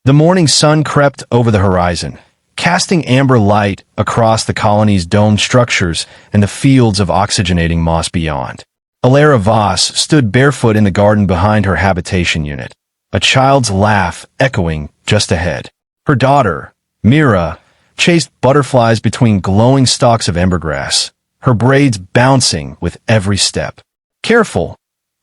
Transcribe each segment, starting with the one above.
The morning sun crept over the horizon, casting amber light across the colony's domed structures and the fields of oxygenating moss beyond. Elara Voss stood barefoot in the garden behind her habitation unit, a child's laugh echoing just ahead. Her daughter, Mira, chased butterflies between glowing stalks of embergrass, her braids bouncing with every step. "Careful,"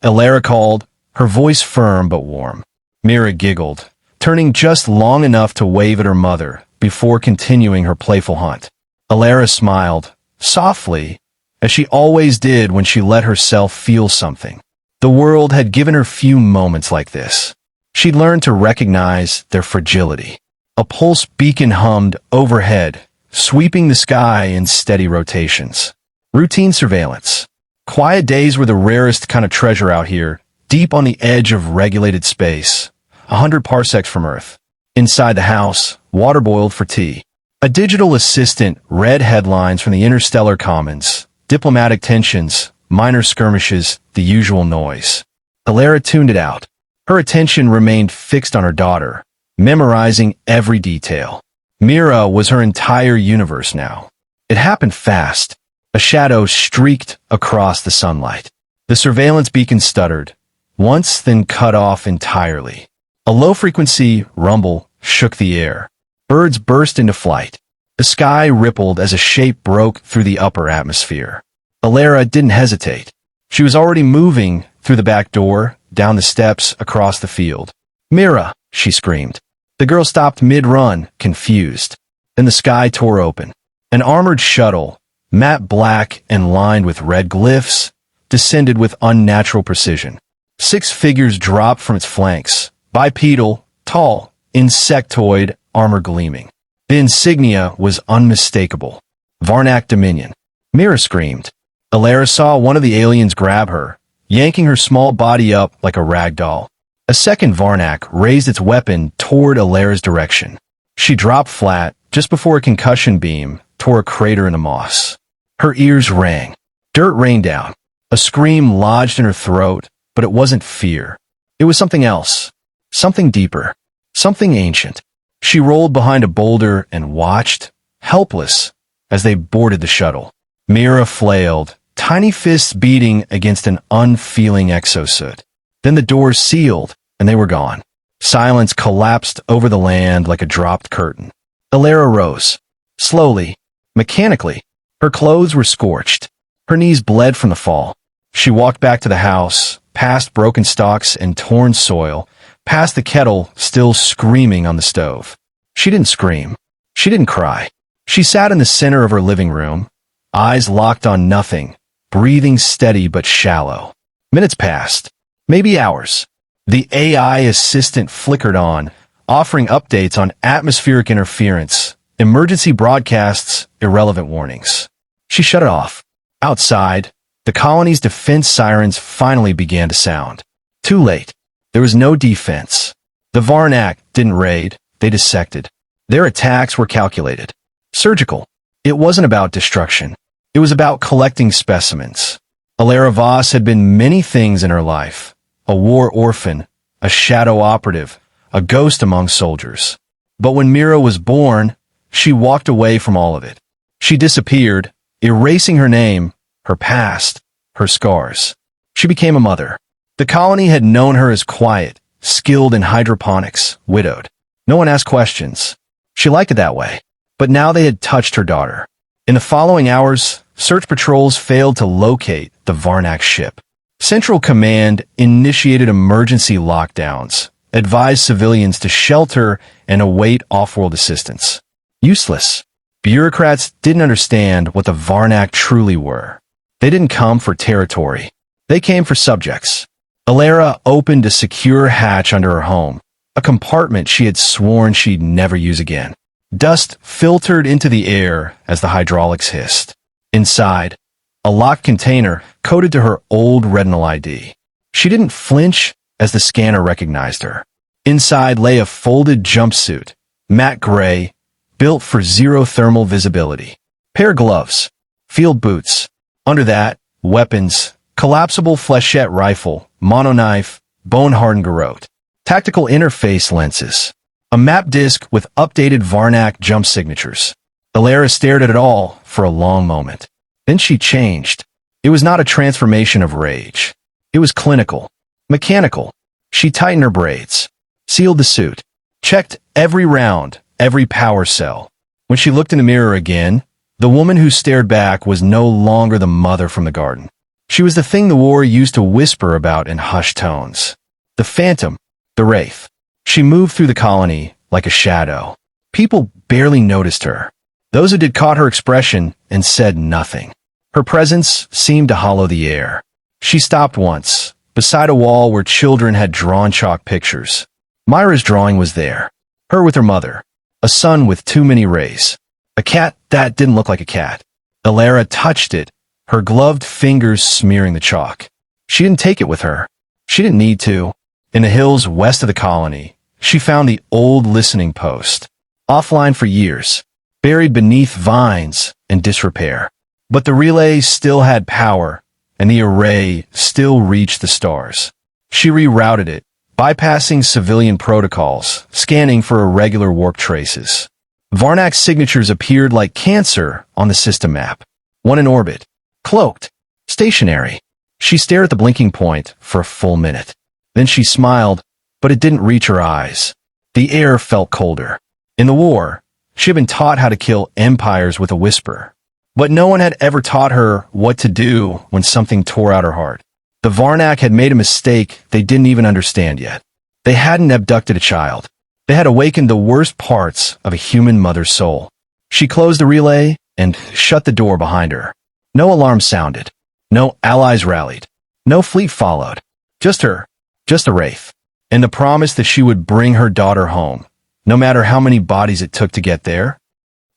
Elara called, her voice firm but warm. Mira giggled, turning just long enough to wave at her mother before continuing her playful hunt. Elara smiled, softly, as she always did when she let herself feel something. The world had given her few moments like this. She'd learned to recognize their fragility. A pulse beacon hummed overhead, sweeping the sky in steady rotations. Routine surveillance. Quiet days were the rarest kind of treasure out here, deep on the edge of regulated space, 100 parsecs from Earth. Inside the house, water boiled for tea. A digital assistant read headlines from the interstellar commons, diplomatic tensions, minor skirmishes, the usual noise. Elara tuned it out. Her attention remained fixed on her daughter, memorizing every detail. Mira was her entire universe now. It happened fast. A shadow streaked across the sunlight. The surveillance beacon stuttered, once then cut off entirely. A low-frequency rumble shook the air. Birds burst into flight. The sky rippled as a shape broke through the upper atmosphere. Elara didn't hesitate. She was already moving through the back door, down the steps, across the field. "Mira!" she screamed. The girl stopped mid-run, confused. Then the sky tore open. An armored shuttle, matte black and lined with red glyphs, descended with unnatural precision. 6 figures dropped from its flanks, bipedal, tall, insectoid, armor gleaming. The insignia was unmistakable. Varnak Dominion. Mira screamed. Elara saw one of the aliens grab her, yanking her small body up like a rag doll. A second Varnak raised its weapon toward Elara's direction. She dropped flat just before a concussion beam tore a crater in the moss. Her ears rang. Dirt rained down. A scream lodged in her throat, but it wasn't fear. It was something else. Something deeper. Something ancient. She rolled behind a boulder and watched, helpless, as they boarded the shuttle. Mira flailed, tiny fists beating against an unfeeling exosuit. Then the doors sealed, and they were gone. Silence collapsed over the land like a dropped curtain. Elara rose. Slowly, mechanically. Her clothes were scorched. Her knees bled from the fall. She walked back to the house, past broken stalks and torn soil, past the kettle still screaming on the stove. She didn't scream. She didn't cry. She sat in the center of her living room, eyes locked on nothing, breathing steady but shallow. Minutes passed. Maybe hours. The AI assistant flickered on, offering updates on atmospheric interference, emergency broadcasts, irrelevant warnings. She shut it off. Outside, the colony's defense sirens finally began to sound. Too late. There was no defense. The Varnak didn't raid, they dissected. Their attacks were calculated. Surgical. It wasn't about destruction. It was about collecting specimens. Elara Voss had been many things in her life. A war orphan, a shadow operative, a ghost among soldiers. But when Mira was born, she walked away from all of it. She disappeared, erasing her name, her past, her scars. She became a mother. The colony had known her as quiet, skilled in hydroponics, widowed. No one asked questions. She liked it that way. But now they had touched her daughter. In the following hours, search patrols failed to locate the Varnak ship. Central Command initiated emergency lockdowns, advised civilians to shelter and await off-world assistance. Useless. Bureaucrats didn't understand what the Varnak truly were. They didn't come for territory. They came for subjects. Elara opened a secure hatch under her home, a compartment she had sworn she'd never use again. Dust filtered into the air as the hydraulics hissed. Inside, a locked container coded to her old retinal ID. She didn't flinch as the scanner recognized her. Inside lay a folded jumpsuit, matte gray, built for zero thermal visibility. Pair of gloves, field boots. Under that, weapons, collapsible flechette rifle, monoknife, bone-hardened garrote. Tactical interface lenses. A map disk with updated Varnak jump signatures. Elara stared at it all for a long moment. Then she changed. It was not a transformation of rage. It was clinical, mechanical. She tightened her braids, sealed the suit, checked every round, every power cell. When she looked in the mirror again, the woman who stared back was no longer the mother from the garden. She was the thing the war used to whisper about in hushed tones. The phantom, the wraith. She moved through the colony like a shadow. People barely noticed her. Those who did caught her expression and said nothing. Her presence seemed to hollow the air. She stopped once, beside a wall where children had drawn chalk pictures. Myra's drawing was there. Her with her mother. A son with too many rays. A cat that didn't look like a cat. Elara touched it, her gloved fingers smearing the chalk. She didn't take it with her. She didn't need to. In the hills west of the colony, she found the old listening post. Offline for years, buried beneath vines and disrepair. But the relay still had power, and the array still reached the stars. She rerouted it, bypassing civilian protocols, scanning for irregular warp traces. Varnak's signatures appeared like cancer on the system map. One in orbit, cloaked, stationary. She stared at the blinking point for a full minute. Then she smiled, but it didn't reach her eyes. The air felt colder. In the war, she had been taught how to kill empires with a whisper. But no one had ever taught her what to do when something tore out her heart. The Varnak had made a mistake they didn't even understand yet. They hadn't abducted a child. They had awakened the worst parts of a human mother's soul. She closed the relay and shut the door behind her. No alarm sounded. No allies rallied. No fleet followed. Just her. Just a wraith. And the promise that she would bring her daughter home, no matter how many bodies it took to get there.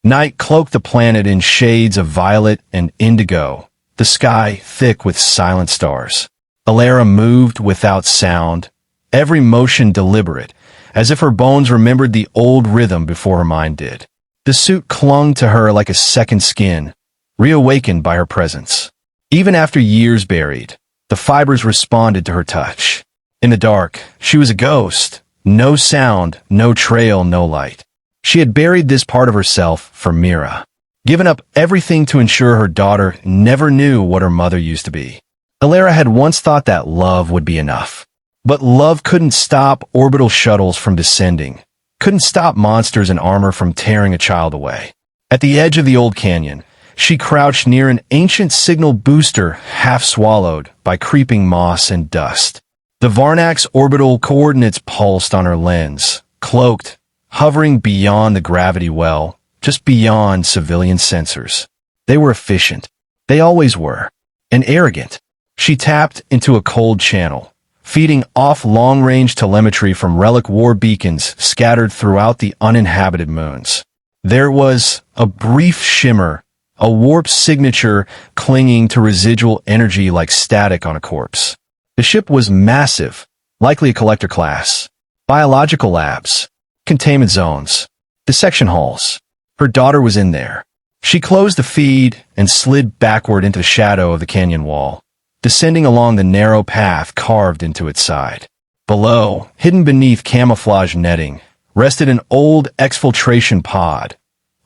Night cloaked the planet in shades of violet and indigo, the sky thick with silent stars. Elara moved without sound, every motion deliberate, as if her bones remembered the old rhythm before her mind did. The suit clung to her like a second skin, reawakened by her presence. Even after years buried, the fibers responded to her touch. In the dark, she was a ghost. No sound, no trail, no light. She had buried this part of herself for Mira, given up everything to ensure her daughter never knew what her mother used to be. Elara had once thought that love would be enough. But love couldn't stop orbital shuttles from descending, couldn't stop monsters in armor from tearing a child away. At the edge of the old canyon, she crouched near an ancient signal booster half swallowed by creeping moss and dust. The Varnak's orbital coordinates pulsed on her lens, cloaked, hovering beyond the gravity well, just beyond civilian sensors. They were efficient. They always were. And arrogant. She tapped into a cold channel, feeding off long-range telemetry from relic war beacons scattered throughout the uninhabited moons. There was a brief shimmer, a warp signature clinging to residual energy like static on a corpse. The ship was massive, likely a collector class. Biological labs, containment zones, dissection halls. Her daughter was in there. She closed the feed and slid backward into the shadow of the canyon wall, descending along the narrow path carved into its side. Below, hidden beneath camouflage netting, rested an old exfiltration pod,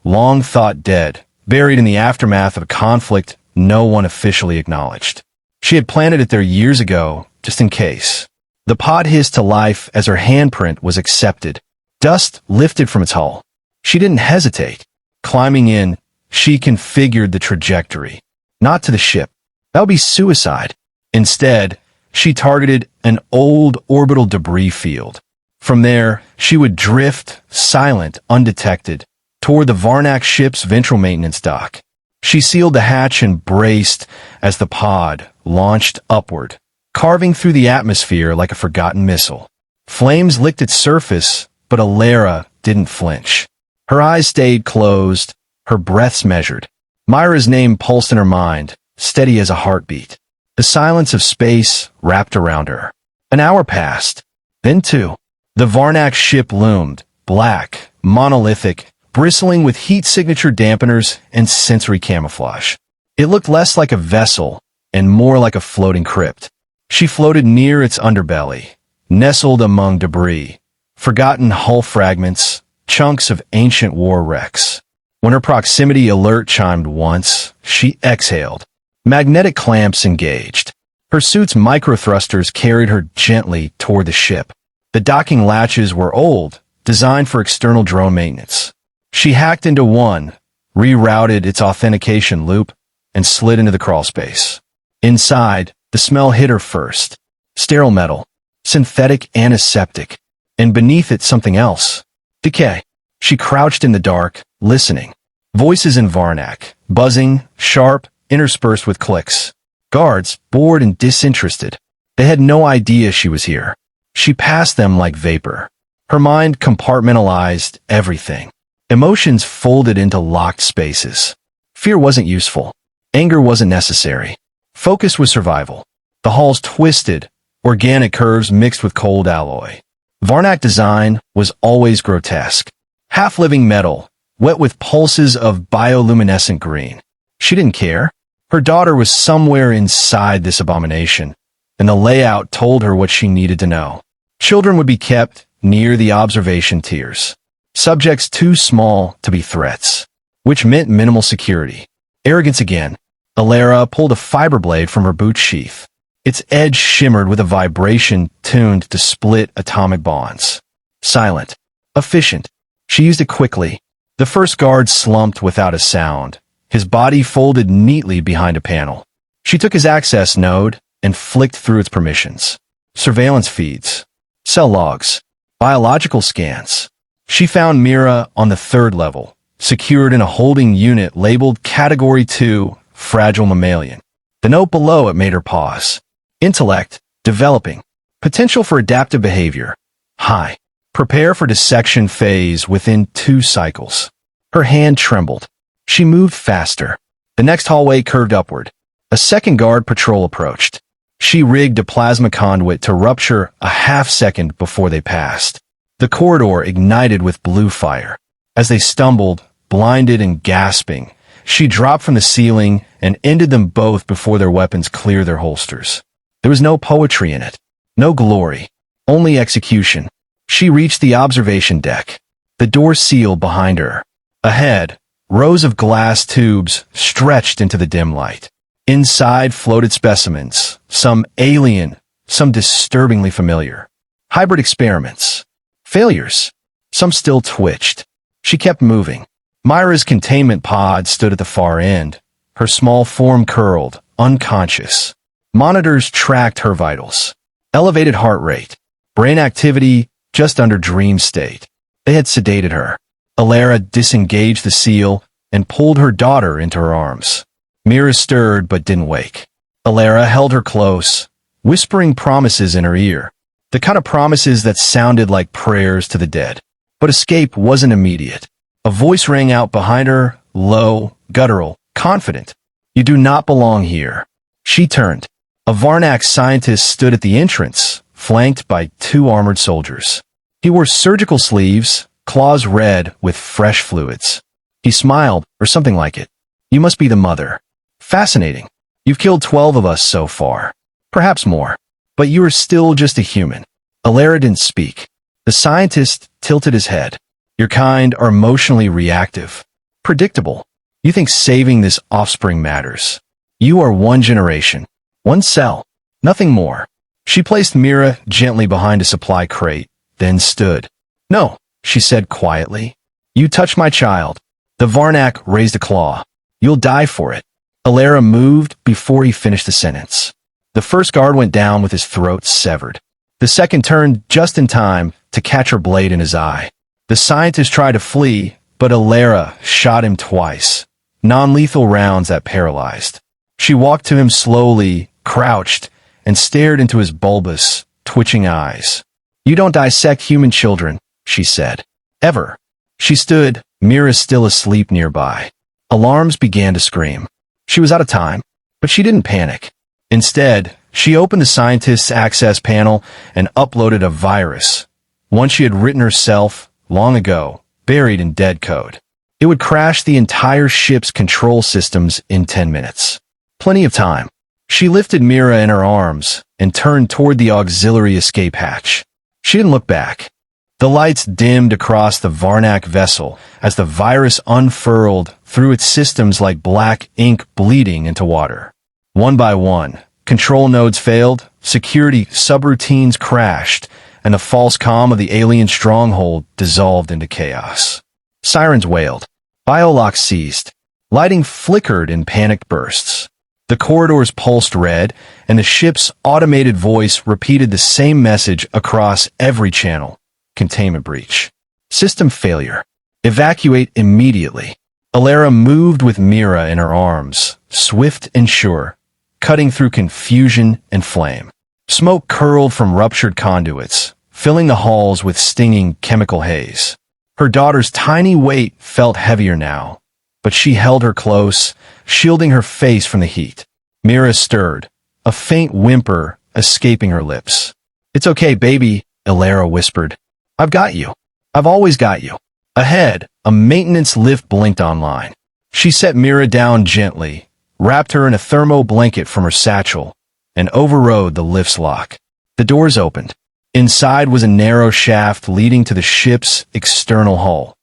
long thought dead, buried in the aftermath of a conflict no one officially acknowledged. She had planted it there years ago, just in case. The pod hissed to life as her handprint was accepted. Dust lifted from its hull. She didn't hesitate. Climbing in, she configured the trajectory. Not to the ship. That would be suicide. Instead, she targeted an old orbital debris field. From there, she would drift, silent, undetected, toward the Varnak ship's ventral maintenance dock. She sealed the hatch and braced as the pod launched upward, carving through the atmosphere like a forgotten missile. Flames licked its surface, but Elara didn't flinch. Her eyes stayed closed, her breaths measured. Myra's name pulsed in her mind, steady as a heartbeat. The silence of space wrapped around her. An hour passed, then two. The Varnak ship loomed, black, monolithic, bristling with heat signature dampeners and sensory camouflage. It looked less like a vessel and more like a floating crypt. She floated near its underbelly, nestled among debris, forgotten hull fragments, chunks of ancient war wrecks. When her proximity alert chimed once, she exhaled. Magnetic clamps engaged. Her suit's microthrusters carried her gently toward the ship. The docking latches were old, designed for external drone maintenance. She hacked into one, rerouted its authentication loop, and slid into the crawlspace. Inside, the smell hit her first. Sterile metal, synthetic antiseptic, and beneath it something else. Decay. She crouched in the dark, listening. Voices in Varnak, buzzing, sharp, interspersed with clicks. Guards, bored and disinterested. They had no idea she was here. She passed them like vapor. Her mind compartmentalized everything. Emotions folded into locked spaces. Fear wasn't useful. Anger wasn't necessary. Focus was survival. The halls twisted, organic curves mixed with cold alloy. Varnak design was always grotesque. Half-living metal, wet with pulses of bioluminescent green. She didn't care. Her daughter was somewhere inside this abomination, and the layout told her what she needed to know. Children would be kept near the observation tiers. Subjects too small to be threats, which meant minimal security. Arrogance again. Elara pulled a fiber blade from her boot sheath. Its edge shimmered with a vibration tuned to split atomic bonds. Silent. Efficient. She used it quickly. The first guard slumped without a sound, his body folded neatly behind a panel. She took his access node and flicked through its permissions. Surveillance feeds. Cell logs. Biological scans. She found Mira on the 3rd level, secured in a holding unit labeled Category 2, Fragile Mammalian. The note below it made her pause. Intellect, developing. Potential for adaptive behavior, high. Prepare for dissection phase within 2 cycles. Her hand trembled. She moved faster. The next hallway curved upward. A second guard patrol approached. She rigged a plasma conduit to rupture a half-second before they passed. The corridor ignited with blue fire. As they stumbled, blinded and gasping, she dropped from the ceiling and ended them both before their weapons cleared their holsters. There was no poetry in it, no glory, only execution. She reached the observation deck. The door sealed behind her. Ahead, rows of glass tubes stretched into the dim light. Inside floated specimens, some alien, some disturbingly familiar. Hybrid experiments. Failures. Some still twitched. She kept moving. Myra's containment pod stood at the far end, her small form curled, unconscious. Monitors tracked her vitals. Elevated heart rate. Brain activity just under dream state. They had sedated her. Elara disengaged the seal and pulled her daughter into her arms. Mira stirred but didn't wake. Elara held her close, whispering promises in her ear. The kind of promises that sounded like prayers to the dead. But escape wasn't immediate. A voice rang out behind her, low, guttural, confident. You do not belong here. She turned. A Varnak scientist stood at the entrance, flanked by 2 armored soldiers. He wore surgical sleeves, claws red with fresh fluids. He smiled, or something like it. You must be the mother. Fascinating. You've killed 12 of us so far. Perhaps more. But you are still just a human. Elara didn't speak. The scientist tilted his head. Your kind are emotionally reactive. Predictable. You think saving this offspring matters. You are 1 generation. 1 cell. Nothing more. She placed Mira gently behind a supply crate, then stood. No, she said quietly. You touch my child. The Varnak raised a claw. You'll die for it. Elara moved before he finished the sentence. The first guard went down with his throat severed. The second turned just in time to catch her blade in his eye. The scientist tried to flee, but Elara shot him twice. Non-lethal rounds that paralyzed. She walked to him slowly, crouched, and stared into his bulbous, twitching eyes. You don't dissect human children, she said. Ever. She stood, Mira still asleep nearby. Alarms began to scream. She was out of time, but she didn't panic. Instead, she opened the scientist's access panel and uploaded a virus, one she had written herself long ago, buried in dead code. It would crash the entire ship's control systems in 10 minutes. Plenty of time. She lifted Mira in her arms and turned toward the auxiliary escape hatch. She didn't look back. The lights dimmed across the Varnak vessel as the virus unfurled through its systems like black ink bleeding into water. One by one, control nodes failed, security subroutines crashed, and the false calm of the alien stronghold dissolved into chaos. Sirens wailed. Biolocks ceased. Lighting flickered in panicked bursts. The corridors pulsed red, and the ship's automated voice repeated the same message across every channel. Containment breach. System failure. Evacuate immediately. Elara moved with Mira in her arms, swift and sure, cutting through confusion and flame. Smoke curled from ruptured conduits, filling the halls with stinging chemical haze. Her daughter's tiny weight felt heavier now, but she held her close, shielding her face from the heat. Mira stirred, a faint whimper escaping her lips. "It's okay, baby," Elara whispered. "I've got you. I've always got you." Ahead, a maintenance lift blinked online. She set Mira down gently, wrapped her in a thermo blanket from her satchel, and overrode the lift's lock. The doors opened. Inside was a narrow shaft leading to the ship's external hull,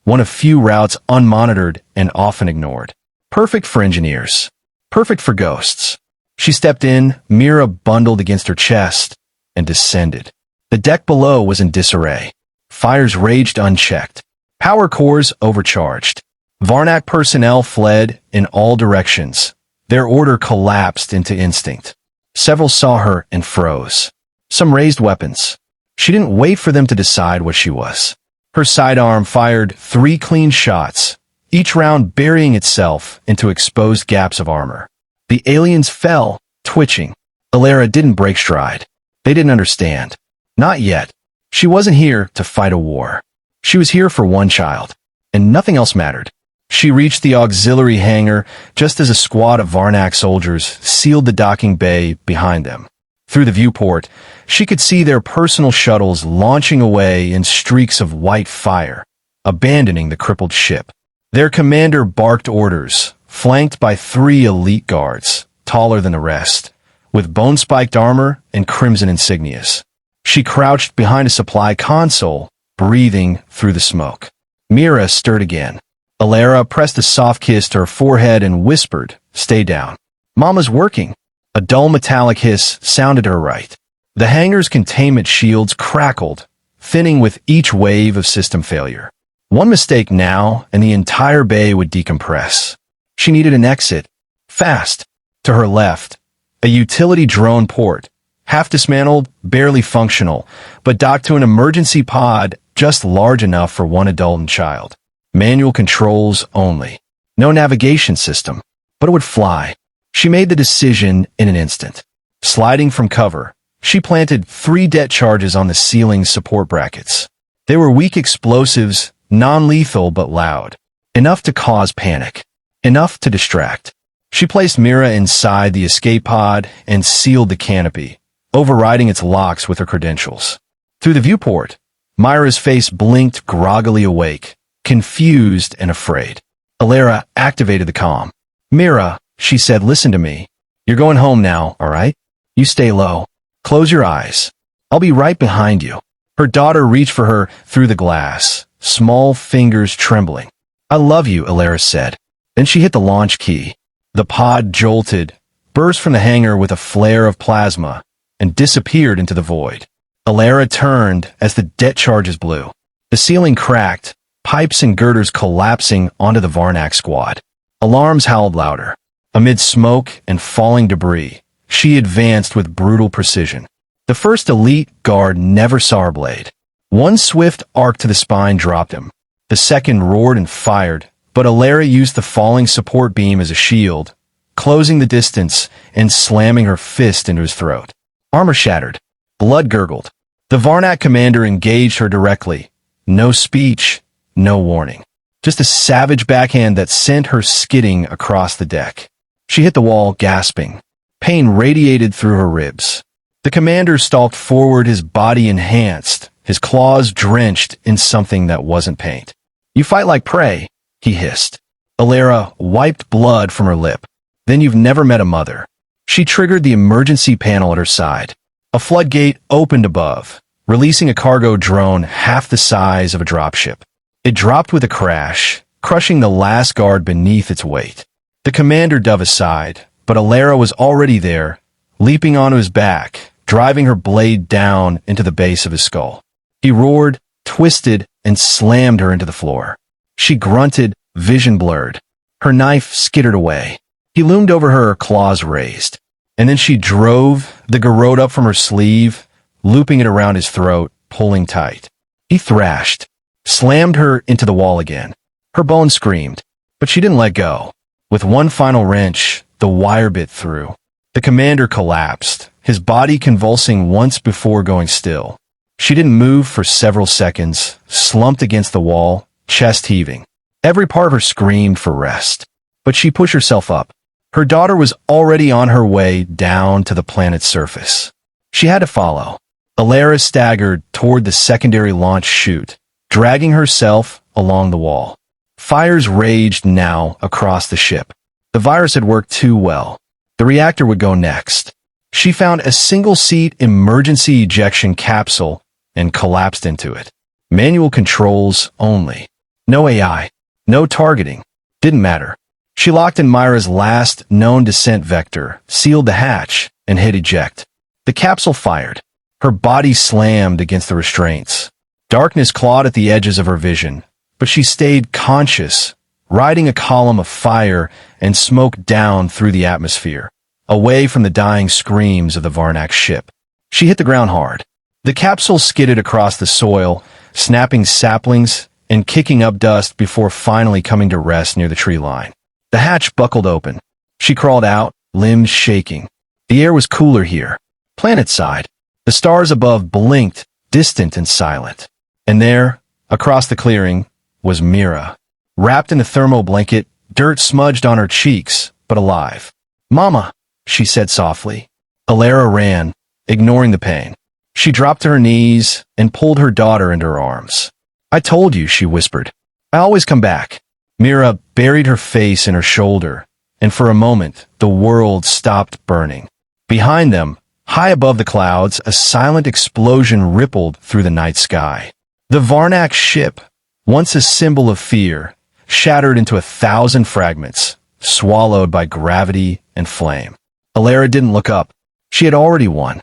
one of few routes unmonitored and often ignored. Perfect for engineers. Perfect for ghosts. She stepped in, Mira bundled against her chest, and descended. The deck below was in disarray. Fires raged unchecked. Power cores overcharged. Varnak personnel fled in all directions. Their order collapsed into instinct. Several saw her and froze. Some raised weapons. She didn't wait for them to decide what she was. Her sidearm fired 3 clean shots, each round burying itself into exposed gaps of armor. The aliens fell, twitching. Elara didn't break stride. They didn't understand. Not yet. She wasn't here to fight a war. She was here for one child, and nothing else mattered. She reached the auxiliary hangar just as a squad of Varnak soldiers sealed the docking bay behind them. Through the viewport, she could see their personal shuttles launching away in streaks of white fire, abandoning the crippled ship. Their commander barked orders, flanked by 3 elite guards, taller than the rest, with bone-spiked armor and crimson insignias. She crouched behind a supply console, breathing through the smoke. Mira stirred again. Elara pressed a soft kiss to her forehead and whispered, "Stay down. Mama's working." A dull metallic hiss sounded to her right. The hangar's containment shields crackled, thinning with each wave of system failure. One mistake now, and the entire bay would decompress. She needed an exit. Fast. To her left, a utility drone port, half dismantled, barely functional, but docked to an emergency pod just large enough for one adult and child. Manual controls only. No navigation system, but it would fly. She made the decision in an instant. Sliding from cover, she planted 3 det charges on the ceiling's support brackets. They were weak explosives, non-lethal but loud. Enough to cause panic. Enough to distract. She placed Mira inside the escape pod and sealed the canopy, overriding its locks with her credentials. Through the viewport, Myra's face blinked groggily awake, confused and afraid. Elara activated the comm. "Mira," she said, "listen to me. You're going home now, all right? You stay low. Close your eyes. I'll be right behind you." Her daughter reached for her through the glass, small fingers trembling. "I love you," Elara said. Then she hit the launch key. The pod jolted, burst from the hangar with a flare of plasma, and disappeared into the void. Elara turned as the det charges blew. The ceiling cracked, pipes and girders collapsing onto the Varnak squad. Alarms howled louder. Amid smoke and falling debris, she advanced with brutal precision. The first elite guard never saw her blade. One swift arc to the spine dropped him. The second roared and fired, but Elara used the falling support beam as a shield, closing the distance and slamming her fist into his throat. Armor shattered. Blood gurgled. The Varnak commander engaged her directly. No speech, no warning. Just a savage backhand that sent her skidding across the deck. She hit the wall, gasping. Pain radiated through her ribs. The commander stalked forward, his body enhanced, his claws drenched in something that wasn't paint. "You fight like prey," he hissed. Elara wiped blood from her lip. "Then you've never met a mother." She triggered the emergency panel at her side. A floodgate opened above, releasing a cargo drone half the size of a dropship. It dropped with a crash, crushing the last guard beneath its weight. The commander dove aside, but Elara was already there, leaping onto his back, driving her blade down into the base of his skull. He roared, twisted, and slammed her into the floor. She grunted, vision blurred. Her knife skittered away. He loomed over her, claws raised. And then she drove the garrote up from her sleeve, looping it around his throat, pulling tight. He thrashed, slammed her into the wall again. Her bones screamed, but she didn't let go. With one final wrench, the wire bit through. The commander collapsed, his body convulsing once before going still. She didn't move for several seconds, slumped against the wall, chest heaving. Every part of her screamed for rest. But she pushed herself up. Her daughter was already on her way down to the planet's surface. She had to follow. Elara staggered toward the secondary launch chute, dragging herself along the wall. Fires raged now across the ship. The virus had worked too well. The reactor would go next. She found a single-seat emergency ejection capsule and collapsed into it. Manual controls only. No AI. No targeting. Didn't matter. She locked in Myra's last known descent vector, sealed the hatch, and hit eject. The capsule fired. Her body slammed against the restraints. Darkness clawed at the edges of her vision, but she stayed conscious, riding a column of fire and smoke down through the atmosphere, away from the dying screams of the Varnak ship. She hit the ground hard. The capsule skidded across the soil, snapping saplings and kicking up dust before finally coming to rest near the tree line. The hatch buckled open. She crawled out, limbs shaking. The air was cooler here. Planetside. The stars above blinked, distant and silent. And there, across the clearing, was Mira. Wrapped in a thermo blanket, dirt smudged on her cheeks, but alive. "Mama," she said softly. Elara ran, ignoring the pain. She dropped to her knees and pulled her daughter into her arms. "I told you," she whispered. "I always come back." Mira buried her face in her shoulder, and for a moment, the world stopped burning. Behind them, high above the clouds, a silent explosion rippled through the night sky. The Varnak ship, once a symbol of fear, shattered into 1,000 fragments, swallowed by gravity and flame. Elara didn't look up. She had already won.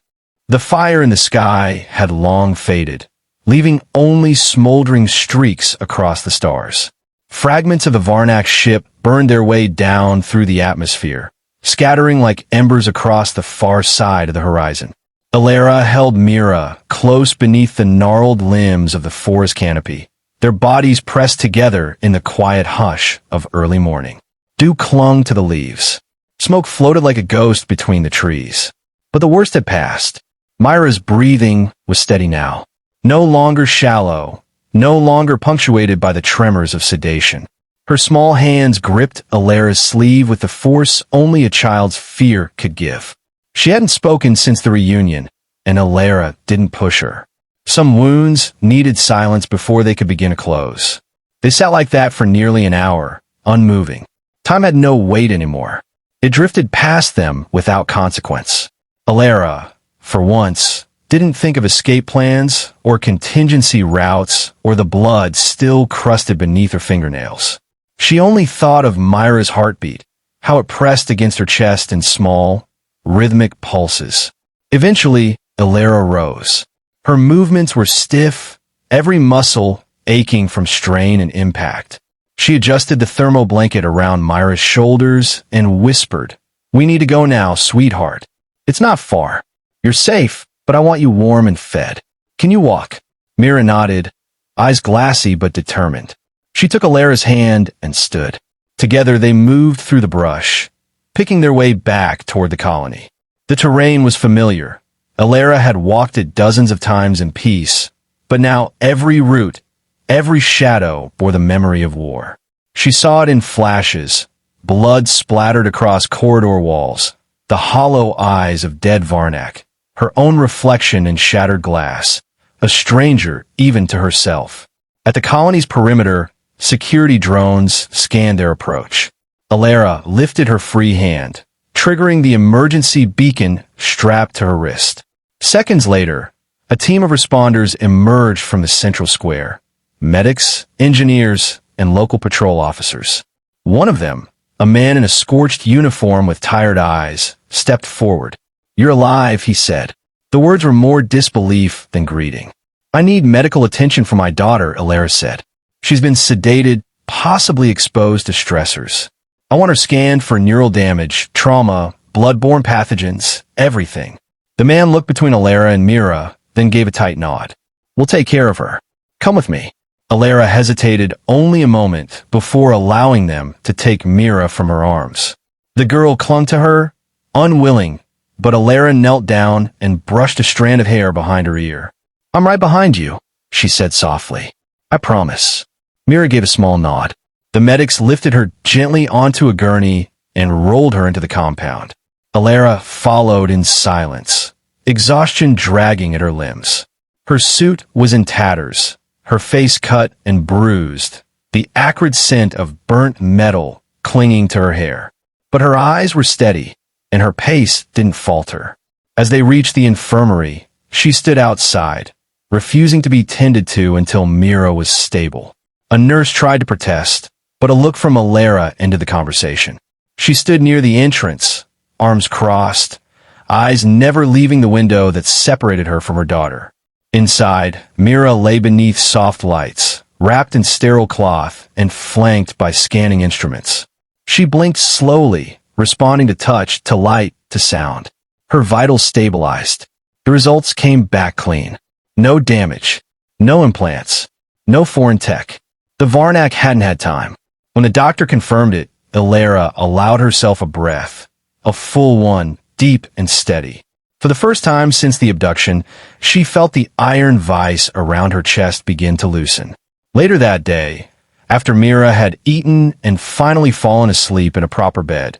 The fire in the sky had long faded, leaving only smoldering streaks across the stars. Fragments of the Varnak ship burned their way down through the atmosphere, scattering like embers across the far side of the horizon. Elara held Mira close beneath the gnarled limbs of the forest canopy, their bodies pressed together in the quiet hush of early morning. Dew clung to the leaves. Smoke floated like a ghost between the trees. But the worst had passed. Myra's breathing was steady now. No longer shallow, no longer punctuated by the tremors of sedation. Her small hands gripped Elara's sleeve with the force only a child's fear could give. She hadn't spoken since the reunion, and Elara didn't push her. Some wounds needed silence before they could begin to close. They sat like that for nearly an hour, unmoving. Time had no weight anymore. It drifted past them without consequence. Elara, for once, didn't think of escape plans or contingency routes or the blood still crusted beneath her fingernails. She only thought of Myra's heartbeat, how it pressed against her chest in small, rhythmic pulses. Eventually, Elara rose. Her movements were stiff, every muscle aching from strain and impact. She adjusted the thermo blanket around Myra's shoulders and whispered, "We need to go now, sweetheart. It's not far. You're safe, but I want you warm and fed. Can you walk?" Mira nodded, eyes glassy but determined. She took Elara's hand and stood. Together they moved through the brush, picking their way back toward the colony. The terrain was familiar. Elara had walked it dozens of times in peace, but now every route, every shadow bore the memory of war. She saw it in flashes, blood splattered across corridor walls, the hollow eyes of dead Varnak, her own reflection in shattered glass, a stranger even to herself. At the colony's perimeter, security drones scanned their approach. Elara lifted her free hand, triggering the emergency beacon strapped to her wrist. Seconds later, A team of responders emerged from the central square. Medics, engineers, and local patrol officers. One of them, a man in a scorched uniform with tired eyes, stepped forward. "You're alive," he said. The words were more disbelief than greeting. "I need medical attention for my daughter," Elara said. "She's been sedated, possibly exposed to stressors. I want her scanned for neural damage, trauma, blood-borne pathogens, everything." The man looked between Elara and Mira, then gave a tight nod. "We'll take care of her. Come with me." Elara hesitated only a moment before allowing them to take Mira from her arms. The girl clung to her, unwilling, but Elara knelt down and brushed a strand of hair behind her ear. "I'm right behind you," she said softly. "I promise." Mira gave a small nod. The medics lifted her gently onto a gurney and rolled her into the compound. Elara followed in silence, exhaustion dragging at her limbs. Her suit was in tatters, her face cut and bruised, the acrid scent of burnt metal clinging to her hair. But her eyes were steady, and her pace didn't falter. As they reached the infirmary, she stood outside, refusing to be tended to until Mira was stable. A nurse tried to protest, but a look from Elara ended the conversation. She stood near the entrance, arms crossed, eyes never leaving the window that separated her from her daughter. Inside, Mira lay beneath soft lights, wrapped in sterile cloth and flanked by scanning instruments. She blinked slowly, responding to touch, to light, to sound. Her vitals stabilized. The results came back clean. No damage, no implants, no foreign tech. The Varnak hadn't had time. When the doctor confirmed it, Elara allowed herself a breath, a full one, deep and steady. For the first time since the abduction, she felt the iron vice around her chest begin to loosen. Later that day, after Mira had eaten and finally fallen asleep in a proper bed,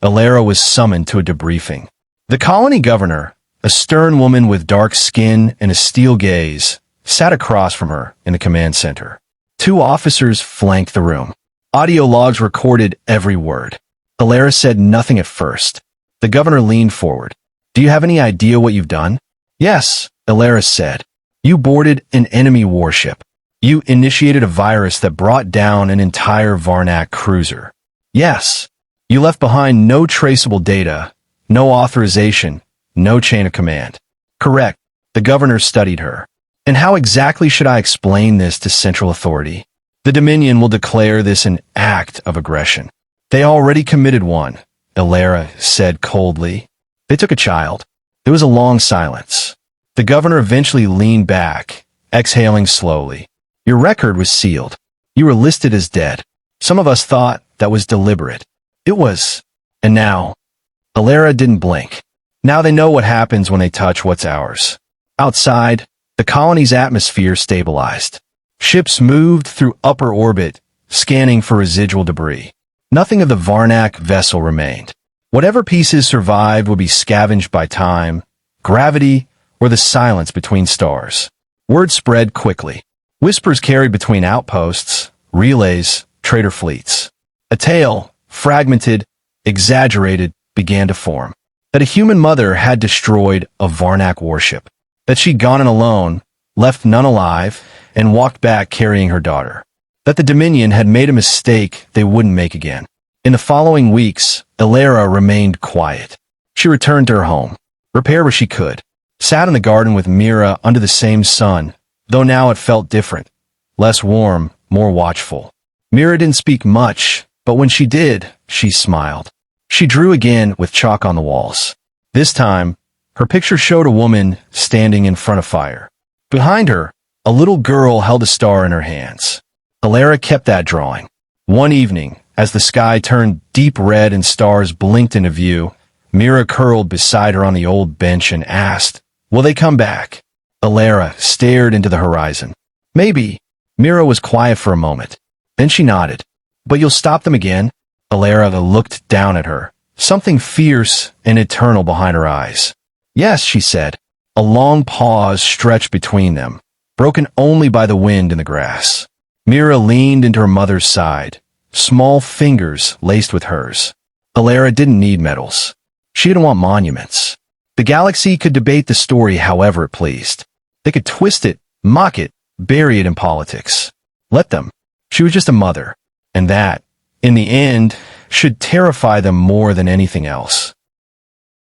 Elara was summoned to a debriefing. The colony governor, a stern woman with dark skin and a steel gaze, sat across from her in the command center. Two officers flanked the room. Audio logs recorded every word. Elara said nothing at first. The governor leaned forward. "Do you have any idea what you've done?" "Yes," Elara said. "You boarded an enemy warship. You initiated a virus that brought down an entire Varnak cruiser." "Yes." "You left behind no traceable data, no authorization, no chain of command." "Correct." The governor studied her. "And how exactly should I explain this to central authority?" "The Dominion will declare this an act of aggression." "They already committed one," Elara said coldly. "They took a child." There was a long silence. The governor eventually leaned back, exhaling slowly. "Your record was sealed. You were listed as dead. Some of us thought that was deliberate. It was. And now?" Elara didn't blink. "Now they know what happens when they touch what's ours." Outside, the colony's atmosphere stabilized. Ships moved through upper orbit, scanning for residual debris. Nothing of the Varnak vessel remained. Whatever pieces survived would be scavenged by time, gravity, or the silence between stars. Word spread quickly. Whispers carried between outposts, relays, trader fleets. A tale, fragmented, exaggerated, began to form. That a human mother had destroyed a Varnak warship. That she'd gone in alone, left none alive, and walked back carrying her daughter. That the Dominion had made a mistake they wouldn't make again. In the following weeks, Elara remained quiet. She returned to her home, repaired where she could, sat in the garden with Mira under the same sun, though now it felt different, less warm, more watchful. Mira didn't speak much, but when she did, she smiled. She drew again with chalk on the walls. This time, her picture showed a woman standing in front of fire. Behind her, a little girl held a star in her hands. Elara kept that drawing. One evening, as the sky turned deep red and stars blinked into view, Mira curled beside her on the old bench and asked, "Will they come back?" Elara stared into the horizon. "Maybe." Mira was quiet for a moment. Then she nodded. "But you'll stop them again?" Elara looked down at her, something fierce and eternal behind her eyes. "Yes," she said. A long pause stretched between them, broken only by the wind in the grass. Mira leaned into her mother's side, small fingers laced with hers. Elara didn't need medals. She didn't want monuments. The galaxy could debate the story however it pleased. They could twist it, mock it, bury it in politics. Let them. She was just a mother. And that, in the end, should terrify them more than anything else.